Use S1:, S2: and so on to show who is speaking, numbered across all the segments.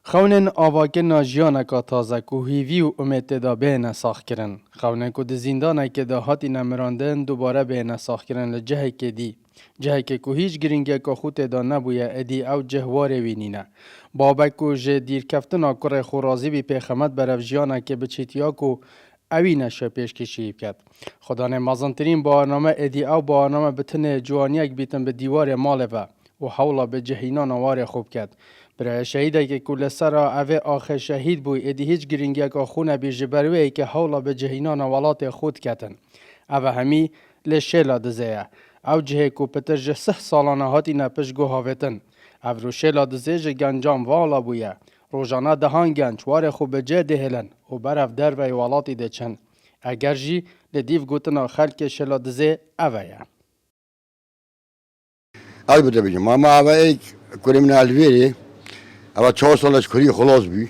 S1: خونن آواکن جیانکا تازه که هیوی و امید دا بین ساخت کرن. خونن که ده زندانه که ده هاتی نمراندن دوباره بین ساخت کرن لجهه که دی. جهه که هیچ گرینگه که خود دا نبویه ادی او جهواره وینینه. بابک که جه دیر کفتن آکر خورازی بی پیخمت برف جیانه که بچیتیا که اوی نشه پیش کشی کرد. خدا نمازنترین برنامه ادی او برنامه بتنه جوانیک بیتن به دیوار ماله و حولا به جهینا نوار خوب کرد. برای شهیده که کل سرا اوه آخر شهید بوی ادی هیچ گرینگی که خونه بی جبروی که حولا به جهینا نوالات خود کتن. اوه همی لشیلا دزیه. او جهه که پتر جه 3 سالانه هاتی نپش گو هاویتن. او رو شیلا دزیه جه گنجام والا بویه. روزانه دهان گنج وار خوب جه دهلن و برف در وی والاتی ده چن. اگر جی لدیف گوتنا خلک شیلا دزیه اوه یه.
S2: البته بگم ما اوه ایک کلی من الویری اوه 4 سالش کلی خلاص بی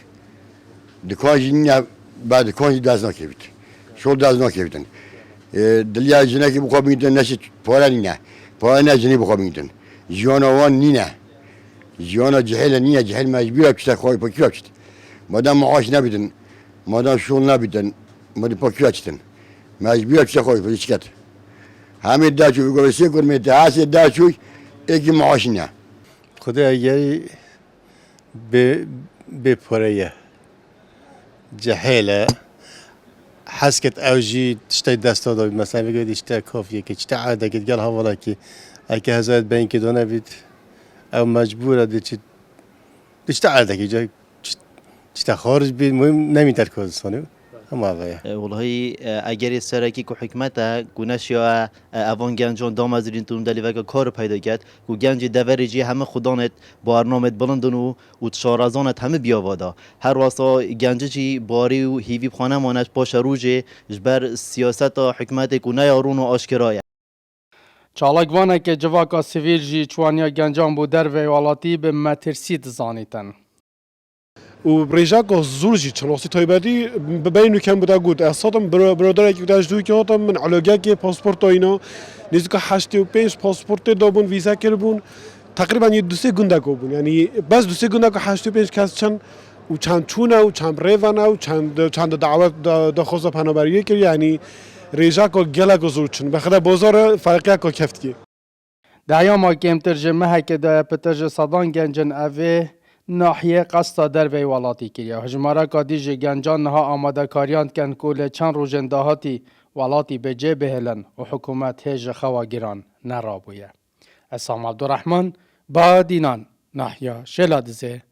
S2: دکانجی نه بعد دکانجی دست نکرد شول دست نکردن دلیا جنه که بخواب میتن نشه پاره نه جنی بخواب میتن جیانوان نینه جیانا جهل نینه جهل مجبور بچه خواهی پاکی بچه مادام معاش نبیدن مادام شول نبیدن مادام پاکی بچه مجبور بچه خواهی پاکی کت همه داشوی گوشی کنم اتحاسی داشوی یکی معاش نه
S3: خدا اگری به پره جهله حسكت اوجي تشتي دستا دو مثلا بيقول يشتي كافيه كي تشتي عاده كي قال هوالا كي هيك هزات بين كي دونا بيت او مجبوره دي تشتي عاده كي جاي تشتي خارج بي المهم نميتر كوزانو اما ويا
S4: والله اگر سرکی که حکمت گونش یا اوان گنجان دام از این تون دلیل که کار پیدا کرد و گنج دوریجی همه خدانت برنامه بلندن و شارزانت همه بیاوادا هر واسه گنجی باری و هیوی خانه مانش باشه روزه جبر سیاست و حکمت گونه یارون و آشکرایه
S1: چالاکوانه که جواکا سیویل جی چوانیا گنجان بو در ویوالاتی به مترسید زانیتن.
S5: و بريجاكو زورجي تشلوسي تايبادي ببين كان بدا قود اصلا برادر كي بداش دوي كي من علاقه باسبورت اينا نزكو 85 باسبورت دابون فيزا كربون تقريبا يدوسي گوندا بون يعني بس دوسي گوندا 85 کس چن و چند چونه و چند ریوانا و چند دعوت دخواست پناهبری که یعنی ریجاکو گلا زورچن بخدا بازار فرقی کو کفتکی
S1: دایما کم ترجمه که دا پترج صدان گنجن اوه ناحیه قصد در ویوالاتی کریا هجمارا کادیج گنجان نها آماده کاریان کن کل چند روزنده هاتی والاتی به جه بهلن و حکومت هج خواگیران نرابویه. اسام عبدالرحمن با دینان ناحیه شلادزه